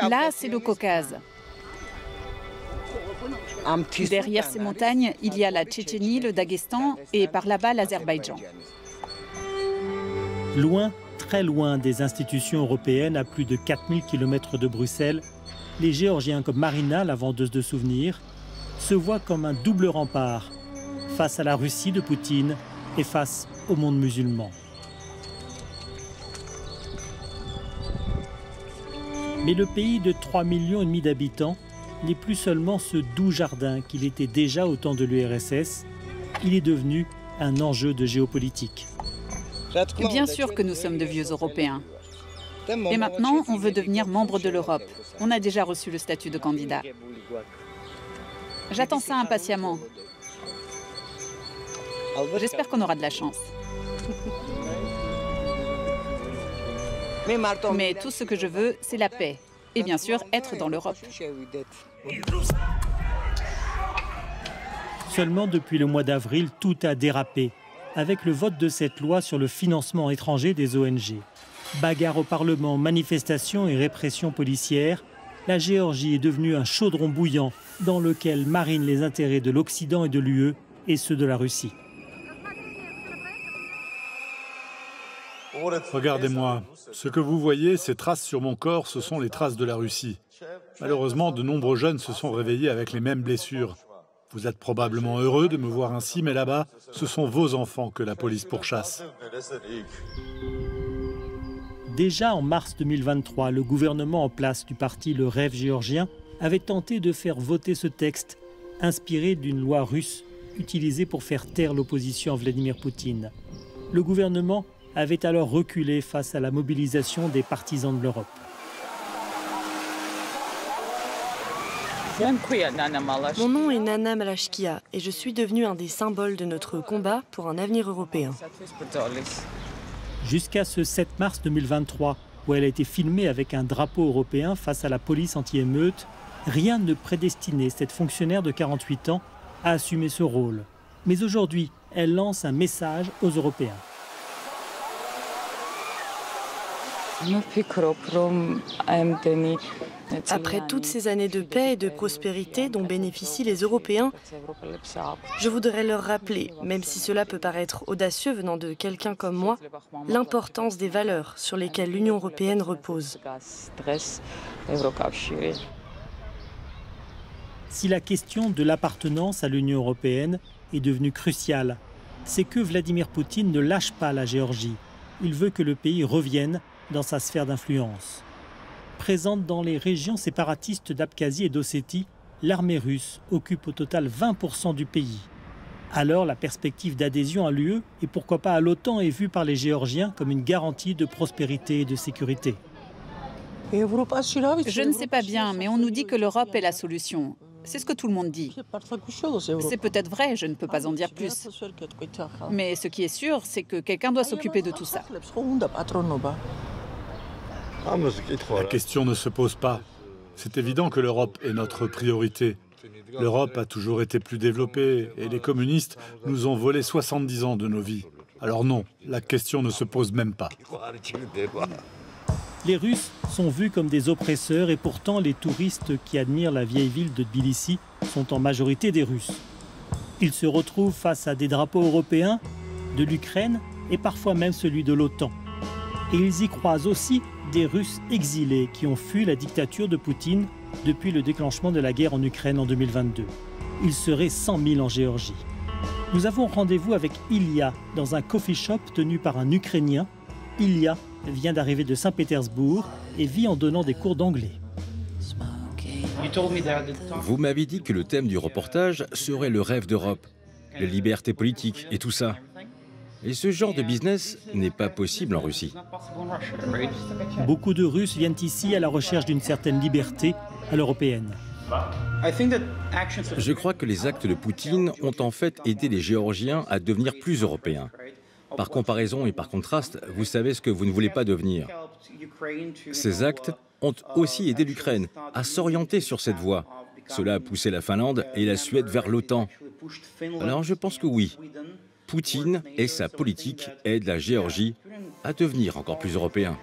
Là, c'est le Caucase. Derrière ces montagnes, il y a la Tchétchénie, le Daghestan et par là-bas l'Azerbaïdjan. Loin, très loin des institutions européennes, à plus de 4000 km de Bruxelles, les Géorgiens comme Marina, la vendeuse de souvenirs, se voient comme un double rempart face à la Russie de Poutine et face au monde musulman. Mais le pays de 3,5 millions d'habitants n'est plus seulement ce doux jardin qu'il était déjà au temps de l'URSS, il est devenu un enjeu de géopolitique. Bien sûr que nous sommes de vieux Européens. Et maintenant, on veut devenir membre de l'Europe. On a déjà reçu le statut de candidat. J'attends ça impatiemment. J'espère qu'on aura de la chance. Mais tout ce que je veux, c'est la paix. Et bien sûr, être dans l'Europe. Seulement depuis le mois d'avril, tout a dérapé, avec le vote de cette loi sur le financement étranger des ONG. Bagarre au Parlement, manifestations et répression policière, la Géorgie est devenue un chaudron bouillant dans lequel marinent les intérêts de l'Occident et de l'UE et ceux de la Russie. Regardez-moi, ce que vous voyez, ces traces sur mon corps, ce sont les traces de la Russie. Malheureusement, de nombreux jeunes se sont réveillés avec les mêmes blessures. Vous êtes probablement heureux de me voir ainsi, mais là-bas, ce sont vos enfants que la police pourchasse. Déjà en mars 2023, le gouvernement en place du parti Le Rêve géorgien avait tenté de faire voter ce texte, inspiré d'une loi russe utilisée pour faire taire l'opposition à Vladimir Poutine. Le gouvernement avait alors reculé face à la mobilisation des partisans de l'Europe. Mon nom est Nana Malashkia et je suis devenue un des symboles de notre combat pour un avenir européen. Jusqu'à ce 7 mars 2023, où elle a été filmée avec un drapeau européen face à la police anti-émeute, rien ne prédestinait cette fonctionnaire de 48 ans à assumer ce rôle. Mais aujourd'hui, elle lance un message aux Européens. Après toutes ces années de paix et de prospérité dont bénéficient les Européens, je voudrais leur rappeler, même si cela peut paraître audacieux venant de quelqu'un comme moi, l'importance des valeurs sur lesquelles l'Union européenne repose. Si la question de l'appartenance à l'Union européenne est devenue cruciale, c'est que Vladimir Poutine ne lâche pas la Géorgie. Il veut que le pays revienne dans sa sphère d'influence. Présente dans les régions séparatistes d'Abkhazie et d'Ossétie, l'armée russe occupe au total 20% du pays. Alors la perspective d'adhésion à l'UE et pourquoi pas à l'OTAN est vue par les Géorgiens comme une garantie de prospérité et de sécurité. Je ne sais pas bien, mais on nous dit que l'Europe est la solution. C'est ce que tout le monde dit. C'est peut-être vrai, je ne peux pas en dire plus. Mais ce qui est sûr, c'est que quelqu'un doit s'occuper de tout ça. La question ne se pose pas. C'est évident que l'Europe est notre priorité. L'Europe a toujours été plus développée et les communistes nous ont volé 70 ans de nos vies. Alors non, la question ne se pose même pas. Les Russes sont vus comme des oppresseurs et pourtant les touristes qui admirent la vieille ville de Tbilissi sont en majorité des Russes. Ils se retrouvent face à des drapeaux européens, de l'Ukraine et parfois même celui de l'OTAN. Et ils y croisent aussi des Russes exilés qui ont fui la dictature de Poutine depuis le déclenchement de la guerre en Ukraine en 2022. Ils seraient 100 000 en Géorgie. Nous avons rendez-vous avec Ilya dans un coffee shop tenu par un Ukrainien. Ilya vient d'arriver de Saint-Pétersbourg et vit en donnant des cours d'anglais. Vous m'avez dit que le thème du reportage serait le rêve d'Europe, les libertés politiques et tout ça. Et ce genre de business n'est pas possible en Russie. Beaucoup de Russes viennent ici à la recherche d'une certaine liberté à l'européenne. Je crois que les actes de Poutine ont en fait aidé les Géorgiens à devenir plus européens. Par comparaison et par contraste, vous savez ce que vous ne voulez pas devenir. Ces actes ont aussi aidé l'Ukraine à s'orienter sur cette voie. Cela a poussé la Finlande et la Suède vers l'OTAN. Alors je pense que oui, Poutine et sa politique aident la Géorgie à devenir encore plus européen.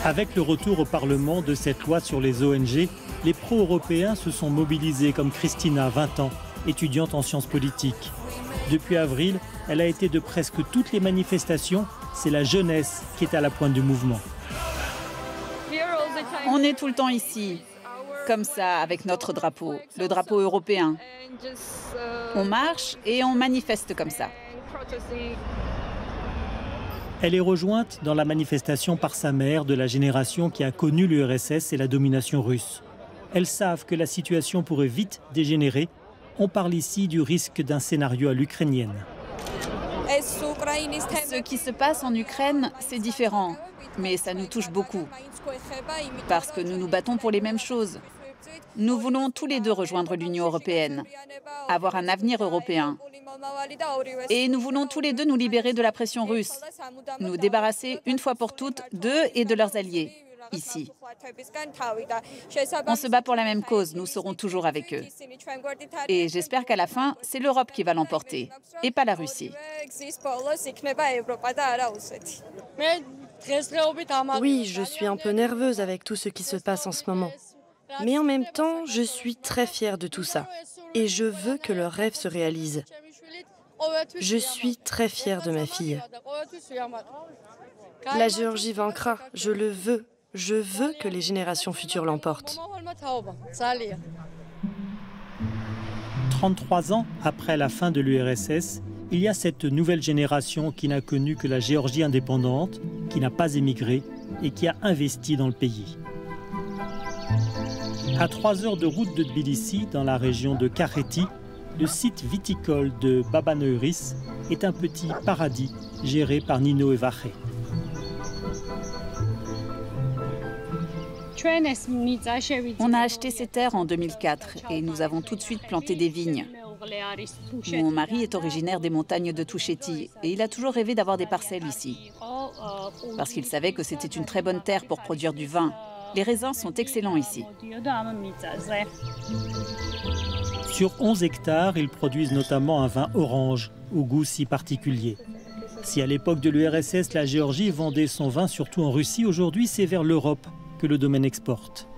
Avec le retour au Parlement de cette loi sur les ONG, les pro-européens se sont mobilisés comme Christina, 20 ans, étudiante en sciences politiques. Depuis avril, elle a été de presque toutes les manifestations. C'est la jeunesse qui est à la pointe du mouvement. On est tout le temps ici, comme ça, avec notre drapeau, le drapeau européen. On marche et on manifeste comme ça. Elle est rejointe dans la manifestation par sa mère de la génération qui a connu l'URSS et la domination russe. Elles savent que la situation pourrait vite dégénérer. On parle ici du risque d'un scénario à l'ukrainienne. Ce qui se passe en Ukraine, c'est différent, mais ça nous touche beaucoup, parce que nous nous battons pour les mêmes choses. Nous voulons tous les deux rejoindre l'Union européenne, avoir un avenir européen. Et nous voulons tous les deux nous libérer de la pression russe, nous débarrasser une fois pour toutes d'eux et de leurs alliés, ici. On se bat pour la même cause, nous serons toujours avec eux. Et j'espère qu'à la fin, c'est l'Europe qui va l'emporter, et pas la Russie. Oui, je suis un peu nerveuse avec tout ce qui se passe en ce moment. Mais en même temps, je suis très fière de tout ça. Et je veux que leur rêve se réalise. Je suis très fière de ma fille. La Géorgie vaincra, je le veux. Je veux que les générations futures l'emportent. 33 ans après la fin de l'URSS, il y a cette nouvelle génération qui n'a connu que la Géorgie indépendante, qui n'a pas émigré et qui a investi dans le pays. À 3 heures de route de Tbilissi, dans la région de Kakheti, le site viticole de Babaneuris est un petit paradis géré par Nino Evaché. On a acheté ces terres en 2004 et nous avons tout de suite planté des vignes. Mon mari est originaire des montagnes de Tusheti et il a toujours rêvé d'avoir des parcelles ici. Parce qu'il savait que c'était une très bonne terre pour produire du vin. Les raisins sont excellents ici. Sur 11 hectares, ils produisent notamment un vin orange, au goût si particulier. Si à l'époque de l'URSS, la Géorgie vendait son vin surtout en Russie, aujourd'hui c'est vers l'Europe que le domaine exporte.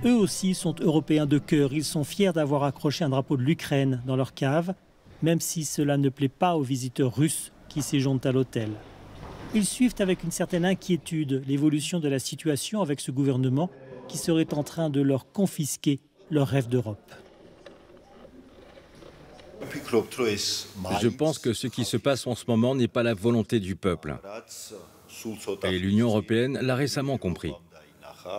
Eux aussi sont européens de cœur. Ils sont fiers d'avoir accroché un drapeau de l'Ukraine dans leur cave, même si cela ne plaît pas aux visiteurs russes qui séjournent à l'hôtel. Ils suivent avec une certaine inquiétude l'évolution de la situation avec ce gouvernement qui serait en train de leur confisquer leur rêve d'Europe. Je pense que ce qui se passe en ce moment n'est pas la volonté du peuple. Et l'Union européenne l'a récemment compris.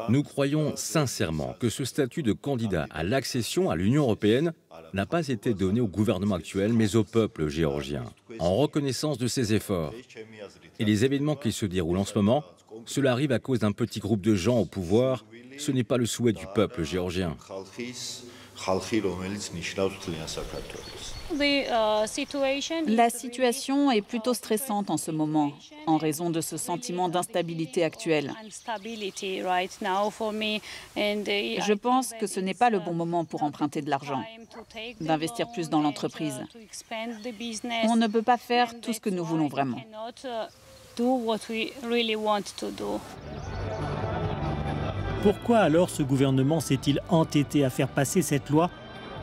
Nous croyons sincèrement que ce statut de candidat à l'accession à l'Union européenne n'a pas été donné au gouvernement actuel, mais au peuple géorgien, en reconnaissance de ses efforts. Et les événements qui se déroulent en ce moment, cela arrive à cause d'un petit groupe de gens au pouvoir. Ce n'est pas le souhait du peuple géorgien. La situation est plutôt stressante en ce moment, en raison de ce sentiment d'instabilité actuelle. Je pense que ce n'est pas le bon moment pour emprunter de l'argent, d'investir plus dans l'entreprise. On ne peut pas faire tout ce que nous voulons vraiment. Pourquoi alors ce gouvernement s'est-il entêté à faire passer cette loi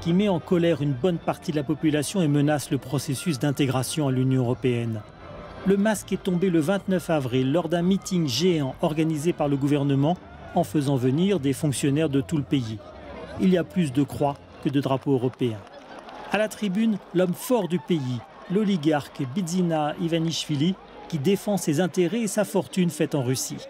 qui met en colère une bonne partie de la population et menace le processus d'intégration à l'Union européenne? Le masque est tombé le 29 avril lors d'un meeting géant organisé par le gouvernement en faisant venir des fonctionnaires de tout le pays. Il y a plus de croix que de drapeaux européens. À la tribune, l'homme fort du pays, l'oligarque Bidzina Ivanishvili, qui défend ses intérêts et sa fortune faite en Russie.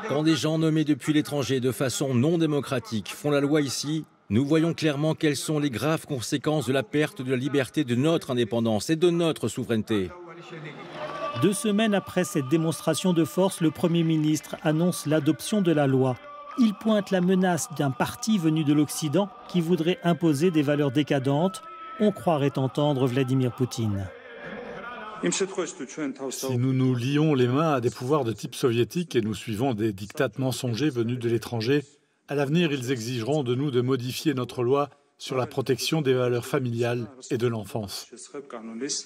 Quand des gens nommés depuis l'étranger de façon non démocratique font la loi ici, nous voyons clairement quelles sont les graves conséquences de la perte de la liberté de notre indépendance et de notre souveraineté. 2 semaines après cette démonstration de force, le Premier ministre annonce l'adoption de la loi. Il pointe la menace d'un parti venu de l'Occident qui voudrait imposer des valeurs décadentes. On croirait entendre Vladimir Poutine. Si nous nous lions les mains à des pouvoirs de type soviétique et nous suivons des diktats mensongers venus de l'étranger, à l'avenir, ils exigeront de nous de modifier notre loi sur la protection des valeurs familiales et de l'enfance.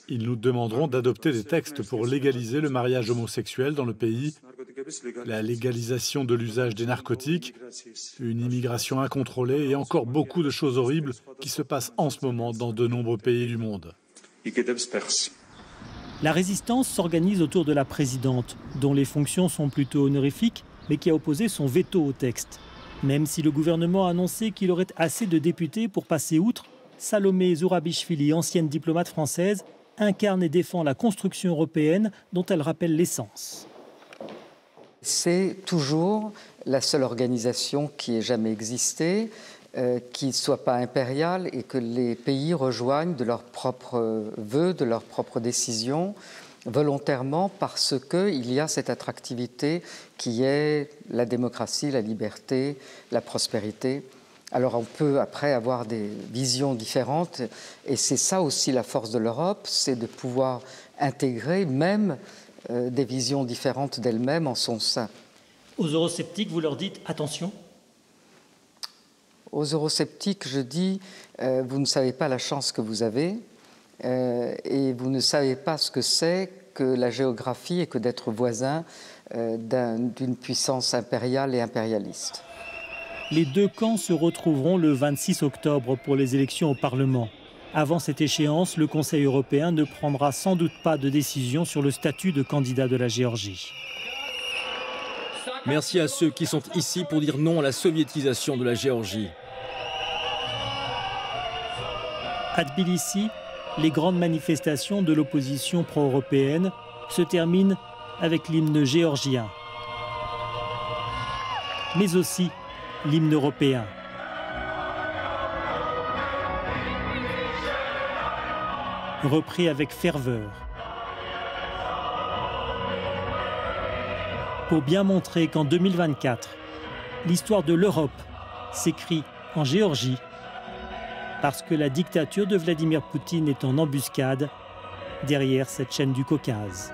Ils nous demanderont d'adopter des textes pour légaliser le mariage homosexuel dans le pays la légalisation de l'usage des narcotiques, une immigration incontrôlée et encore beaucoup de choses horribles qui se passent en ce moment dans de nombreux pays du monde. La résistance s'organise autour de la présidente, dont les fonctions sont plutôt honorifiques, mais qui a opposé son veto au texte. Même si le gouvernement a annoncé qu'il aurait assez de députés pour passer outre, Salomé Zourabichvili, ancienne diplomate française, incarne et défend la construction européenne dont elle rappelle l'essence. C'est toujours la seule organisation qui ait jamais existé, qui ne soit pas impériale et que les pays rejoignent de leurs propres vœux, de leurs propres décisions, volontairement parce qu'il y a cette attractivité qui est la démocratie, la liberté, la prospérité. Alors on peut après avoir des visions différentes et c'est ça aussi la force de l'Europe, c'est de pouvoir intégrer même des visions différentes d'elle-même en son sein. Aux eurosceptiques, vous leur dites attention? Aux eurosceptiques, je dis vous ne savez pas la chance que vous avez et vous ne savez pas ce que c'est que la géographie et que d'être voisin d'une puissance impériale et impérialiste. Les deux camps se retrouveront le 26 octobre pour les élections au Parlement. Avant cette échéance, le Conseil européen ne prendra sans doute pas de décision sur le statut de candidat de la Géorgie. Merci à ceux qui sont ici pour dire non à la soviétisation de la Géorgie. À Tbilissi, les grandes manifestations de l'opposition pro-européenne se terminent avec l'hymne géorgien, mais aussi l'hymne européen. Repris avec ferveur. Pour bien montrer qu'en 2024, l'histoire de l'Europe s'écrit en Géorgie, parce que la dictature de Vladimir Poutine est en embuscade derrière cette chaîne du Caucase.